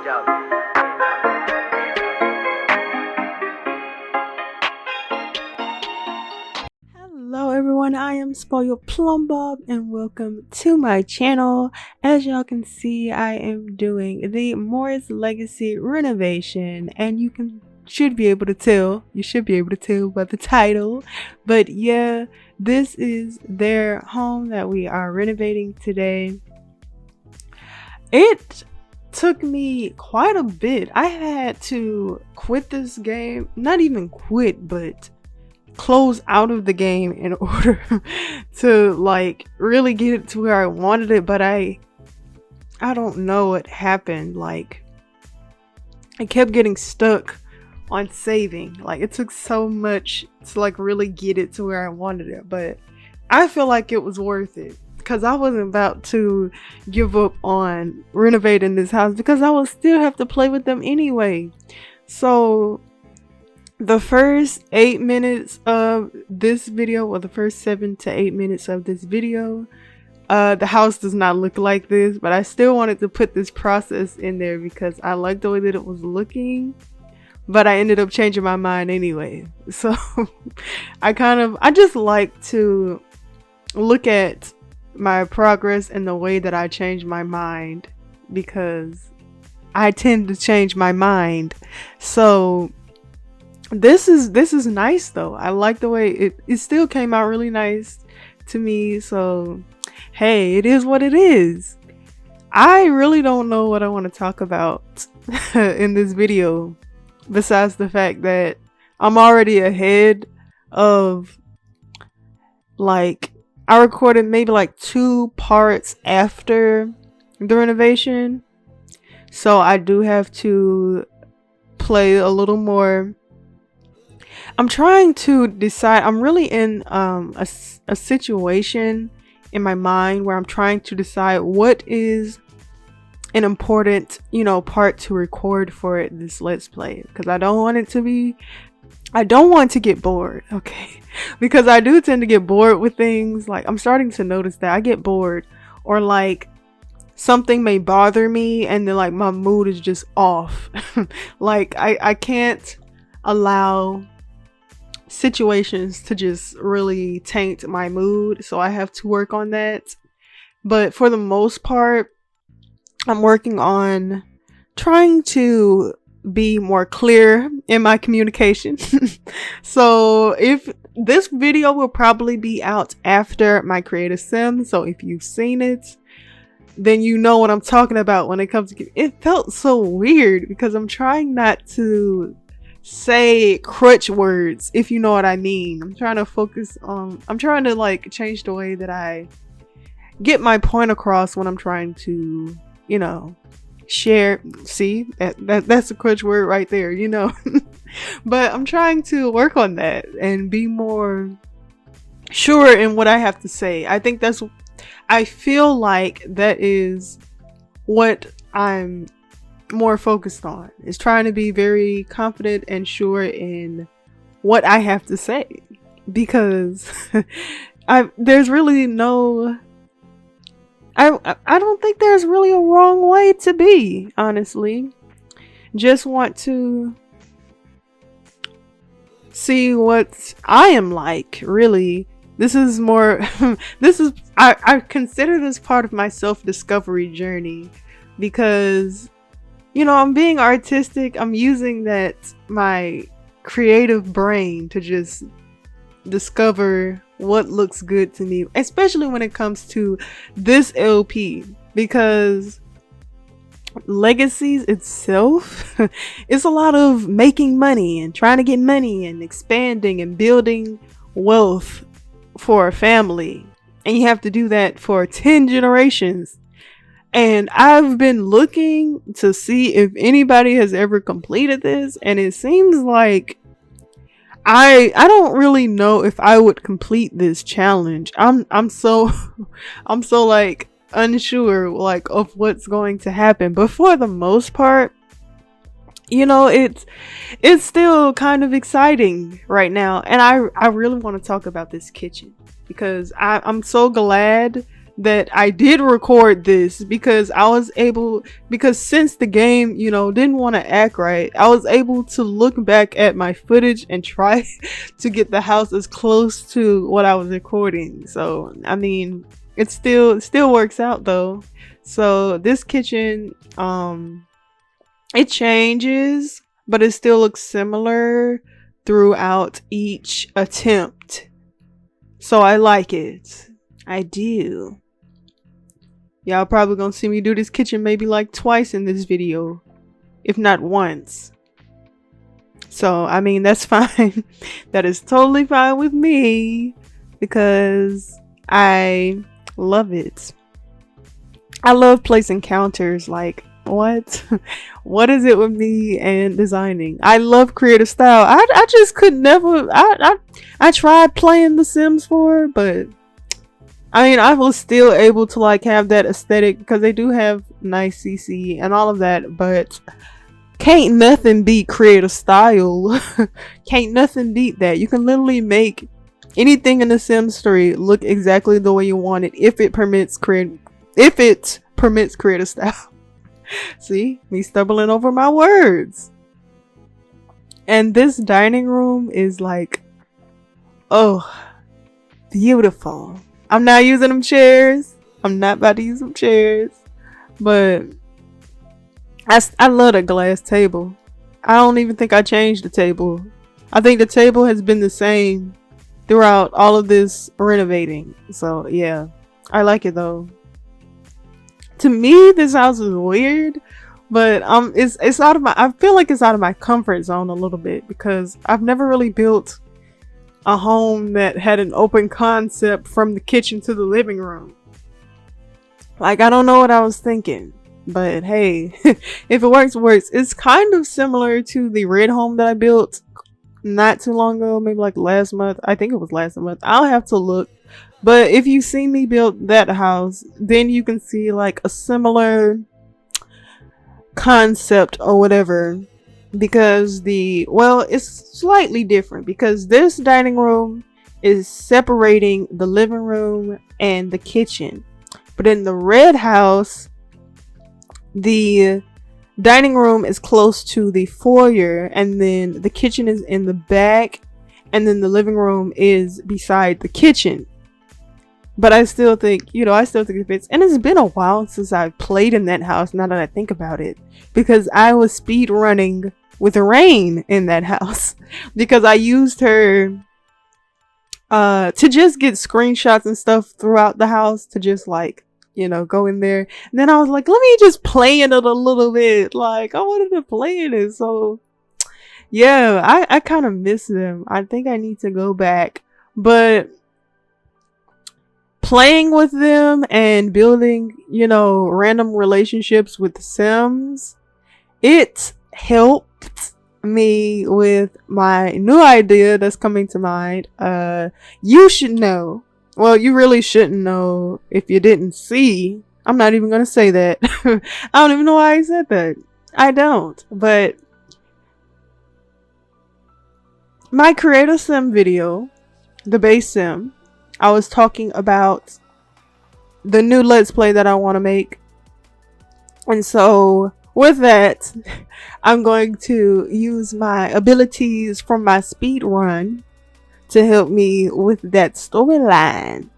Hello everyone, I am Spoiled Plum Bob and welcome to my channel. As y'all can see, I am doing the Morris Legacy renovation, and you should be able to tell by the title. But yeah, this is their home that we are renovating today. It took me quite a bit. I had to quit this game, not even quit, but close out of the game in order to like really get it to where I wanted it. But I don't know what happened. Like, I kept getting stuck on saving. Like, it took so much to like really get it to where I wanted it, but I feel like it was worth it because I wasn't about to give up on renovating this house because I will still have to play with them anyway. So the first 8 minutes of this video, or the first 7 to 8 minutes of this video, the house does not look like this, but I still wanted to put this process in there because I liked the way that it was looking, but I ended up changing my mind anyway. So I just like to look at my progress and the way that I change my mind, because I tend to change my mind. So this is nice though. I like the way it still came out really nice to me. So hey, it is what it is. I really don't know what I want to talk about in this video, besides the fact that I'm already ahead of, like, I recorded maybe like 2 parts after the renovation, so I do have to play a little more. I'm trying to decide. I'm really in a situation in my mind where I'm trying to decide what is an important, part to record for this Let's Play, because I don't want to get bored, okay? Because I do tend to get bored with things. Like, I'm starting to notice that I get bored, or like something may bother me and then like my mood is just off. Like, I can't allow situations to just really taint my mood, so I have to work on that. But for the most part, I'm working on trying to be more clear in my communication. So if this video will probably be out after my creative sim, so if you've seen it, then you know what I'm talking about when it comes to it. Felt so weird because I'm trying not to say crutch words, if you know what I mean. I'm trying to like change the way that I get my point across when I'm trying to, share. See, that's a crutch word right there, But I'm trying to work on that and be more sure in what I have to say. I feel like that is what I'm more focused on, is trying to be very confident and sure in what I have to say, because there's really no, I don't think there's really a wrong way to be, honestly. Just want to see what I am like, really. This is more I consider this part of my self-discovery journey, because I'm being artistic. I'm using my creative brain to just discover what looks good to me, especially when it comes to this LP, because Legacies itself is a lot of making money and trying to get money and expanding and building wealth for a family, and you have to do that for 10 generations. And I've been looking to see if anybody has ever completed this, and it seems like I don't really know if I would complete this challenge. I'm so like unsure like of what's going to happen, but for the most part, it's still kind of exciting right now. And I really want to talk about this kitchen, because I'm so glad that I did record this because I was able, because since the game, didn't want to act right, I was able to look back at my footage and try to get the house as close to what I was recording. So, I mean, it still works out though. So this kitchen, it changes, but it still looks similar throughout each attempt. So I like it. I do. Y'all probably gonna see me do this kitchen maybe like twice in this video, if not once. So, I mean, that's fine. That is totally fine with me because I love it. I love placing counters. Like, what? What is it with me and designing? I love creative style. I just could never. I tried playing The Sims 4, but I mean, I was still able to like have that aesthetic because they do have nice CC and all of that, but can't nothing beat creative style. Can't nothing beat that. You can literally make anything in The Sims 3 look exactly the way you want it if it permits creative style. See, me stumbling over my words. And this dining room is like, oh, beautiful. I'm not using them chairs. I'm not about to use them chairs. But I love the glass table. I don't even think I changed the table. I think the table has been the same throughout all of this renovating. So yeah, I like it though. To me, this house is weird, but it's out of my. I feel like it's out of my comfort zone a little bit because I've never really built a home that had an open concept from the kitchen to the living room. Like, I don't know what I was thinking, but hey, if it works, it works. It's kind of similar to the red home that I built not too long ago, maybe like last month. I think it was last month. I'll have to look. But if you see me build that house, then you can see like a similar concept or whatever. Because it's slightly different because this dining room is separating the living room and the kitchen. But in the red house, the dining room is close to the foyer, and then the kitchen is in the back, and then the living room is beside the kitchen. But I still think it fits. And it's been a while since I've played in that house, now that I think about it. Because I was speed running with Rain in that house. Because I used her to just get screenshots and stuff throughout the house. To just like, go in there. And then I was like, let me just play in it a little bit. Like, I wanted to play in it. So, yeah, I kind of miss them. I think I need to go back. But playing with them and building, random relationships with the Sims, it helped me with my new idea that's coming to mind. You should know. Well, you really shouldn't know if you didn't see. I'm not even going to say that. I don't even know why I said that. I don't. But my Creator Sim video, the base sim, I was talking about the new Let's Play that I want to make. And so with that, I'm going to use my abilities from my speed run to help me with that storyline.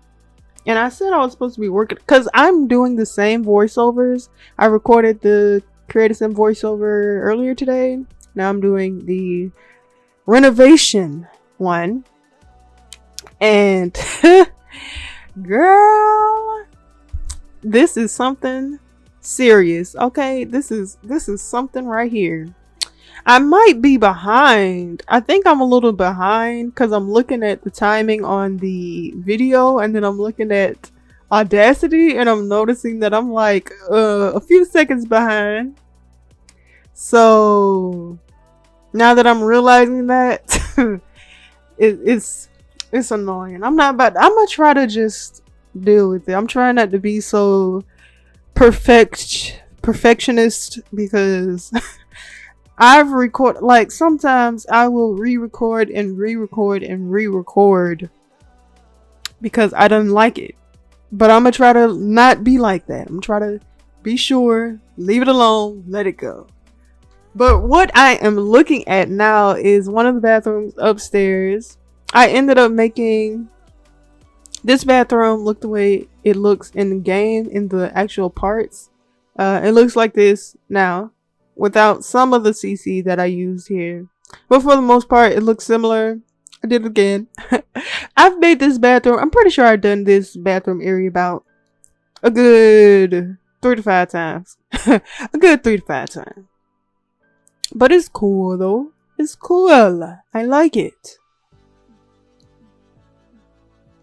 And I said I was supposed to be working because I'm doing the same voiceovers. I recorded the Creative Sim voiceover earlier today. Now I'm doing the Renovation one. And girl, this is something serious. Okay, this is something right here. I might be behind. I think I'm a little behind because I'm looking at the timing on the video, and then I'm looking at Audacity, and I'm noticing that I'm like a few seconds behind. So now that I'm realizing that, it's annoying. I'm gonna try to just deal with it. I'm trying not to be so perfectionist because I've recorded, like, sometimes I will re-record and re-record and re-record because I don't like it. But I'm gonna try to not be like that. I'm gonna try to be sure, leave it alone, let it go. But what I am looking at now is one of the bathrooms upstairs. I ended up making this bathroom look the way it looks in the game, in the actual parts. It looks like this now, without some of the CC that I used here. But for the most part, it looks similar. I did it again. I've made this bathroom. I'm pretty sure I've done this bathroom area about a good 3 to 5 times. A good 3 to 5 times. But it's cool though. It's cool. I like it.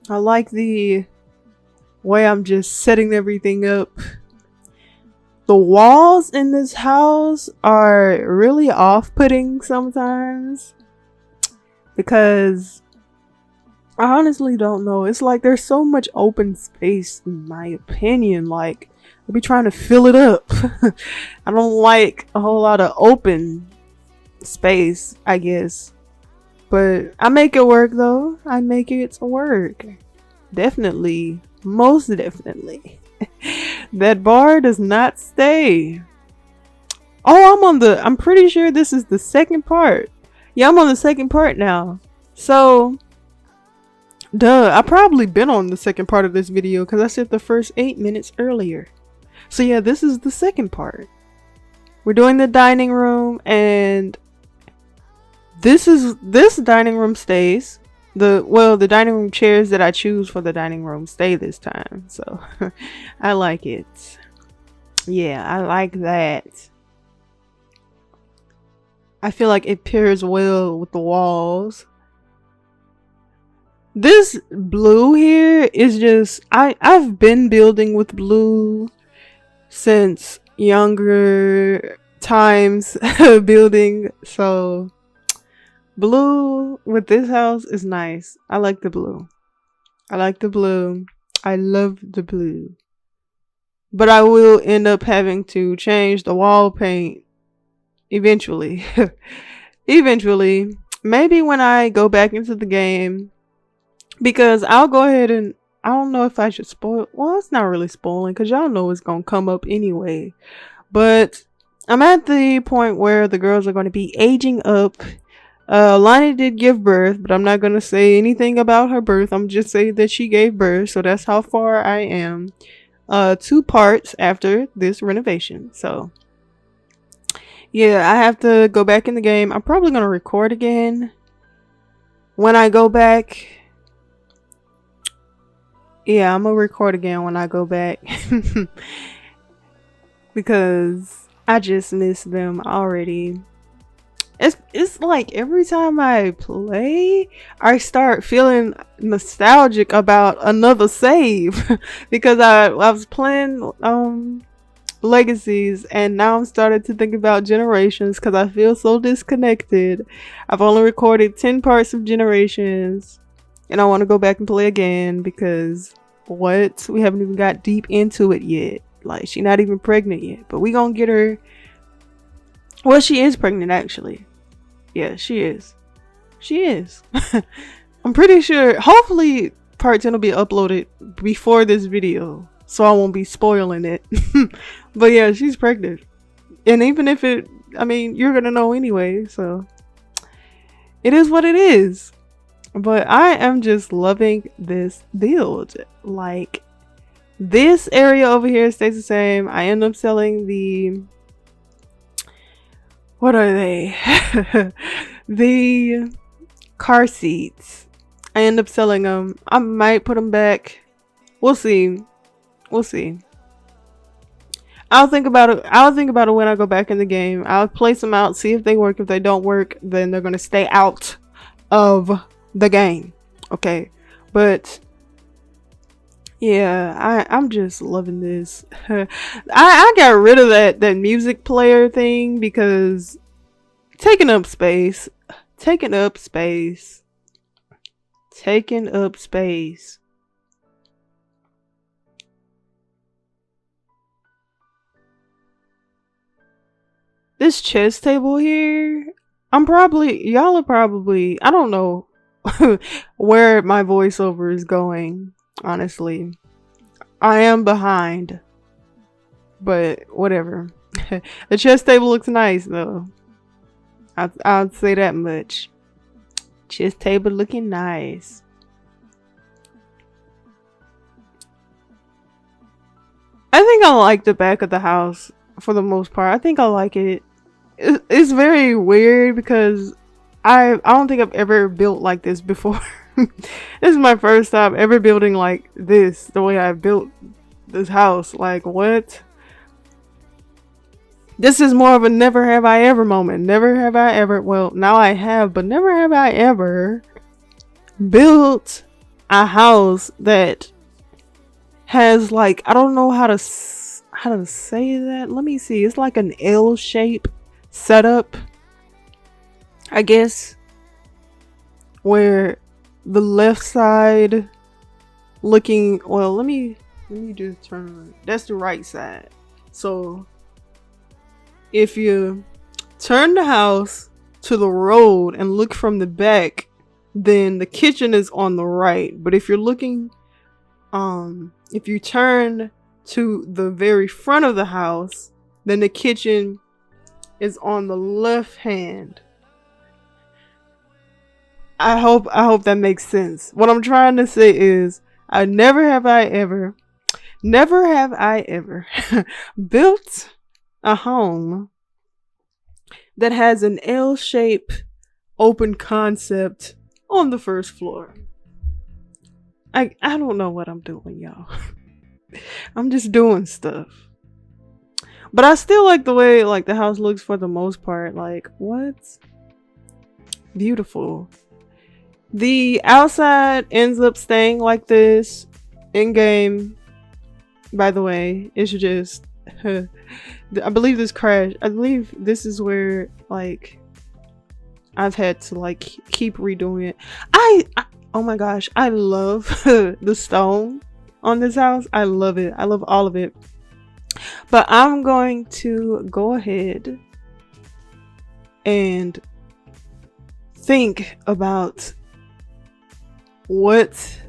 I like the way I'm just setting everything up. The walls in this house are really off-putting sometimes. Because I honestly don't know. It's like there's so much open space in my opinion. Like, I'll be trying to fill it up. I don't like a whole lot of open space, I guess. But I make it work though. I make it work. Definitely. Most definitely. That bar does not stay. Oh, I'm pretty sure this is the second part. Yeah, I'm on the second part now. So, duh, I probably been on the second part of this video because I said the first 8 minutes earlier. So yeah, this is the second part. We're doing the dining room, and this dining room stays. The dining room chairs that I choose for the dining room stay this time. So I like it. Yeah, I like that. I feel like it pairs well with the walls. This blue here is just I've been building with blue since younger times building, so blue with this house is nice. I like the blue. I like the blue. I love the blue. But I will end up having to change the wall paint eventually. Eventually. Maybe when I go back into the game. Because I'll go ahead and I don't know if I should spoil. Well, it's not really spoiling because y'all know it's going to come up anyway. But I'm at the point where the girls are going to be aging up. Lonnie did give birth, but I'm not going to say anything about her birth. I'm just saying that she gave birth. So that's how far I am. 2 parts after this renovation. So yeah, I have to go back in the game. I'm probably going to record again when I go back. Yeah, I'm gonna record again when I go back. Because I just miss them already. It's like every time I play, I start feeling nostalgic about another save. Because I was playing Legacies, and now I'm starting to think about Generations because I feel so disconnected. I've only recorded 10 parts of Generations. And I want to go back and play again because we haven't even got deep into it yet. Like, she's not even pregnant yet. But we gonna get her. Well, she is pregnant actually. Yeah, she is. She is. I'm pretty sure. Hopefully part 10 will be uploaded before this video, so I won't be spoiling it. But yeah, she's pregnant. And even if you're gonna know anyway. So it is what it is. But I am just loving this build. Like, this area over here stays the same. I end up selling the... What are they? The car seats. I end up selling them. I might put them back. We'll see. We'll see. I'll think about it when I go back in the game. I'll place them out, see if they work. If they don't work, then they're going to stay out of the game. Okay, but yeah, I'm just loving this. I got rid of that music player thing because taking up space. This chess table here, y'all are probably, I don't know where my voiceover is going, honestly. I am behind, but whatever. The chess table looks nice though. I'll say that much. Chess table looking nice. I think I like the back of the house for the most part. I think I like it. It's very weird because I don't think I've ever built like this before. This is my first time ever building like this, the way I built this house. Like, what? This is more of a never have I ever moment. Never have I ever, well, now I have, but never have I ever built a house that has like, I don't know how to say that. Let me see. It's like an L shape setup, I guess, where the left side looking, well, let me just turn, that's the right side. So if you turn the house to the road and look from the back, then the kitchen is on the right. But if you're looking, if you turn to the very front of the house, then the kitchen is on the left hand. I hope that makes sense. What I'm trying to say is, never have I ever built a home that has an L shape open concept on the first floor. I don't know what I'm doing, y'all. I'm just doing stuff. But I still like the way like the house looks for the most part. Like, what? Beautiful. The outside ends up staying like this in game. By the way, it's just I believe this crashed. I believe this is where like I've had to like keep redoing it. I oh my gosh, I love the stone on this house. I love it. I love all of it. But I'm going to go ahead and think about what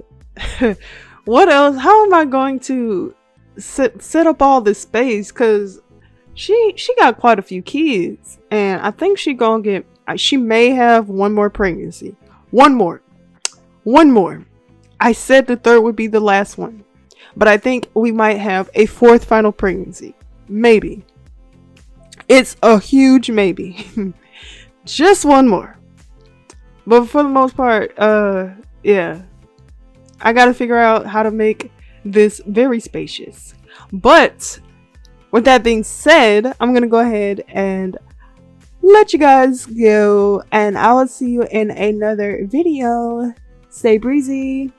else, how am I going to set up all this space, because she got quite a few kids, and I think she may have one more pregnancy. One more. I said the third would be the last one, but I think we might have a fourth final pregnancy. Maybe. It's a huge maybe. Just one more. But for the most part, yeah, I gotta figure out how to make this very spacious. But with that being said, I'm gonna go ahead and let you guys go, and I will see you in another video. Stay breezy.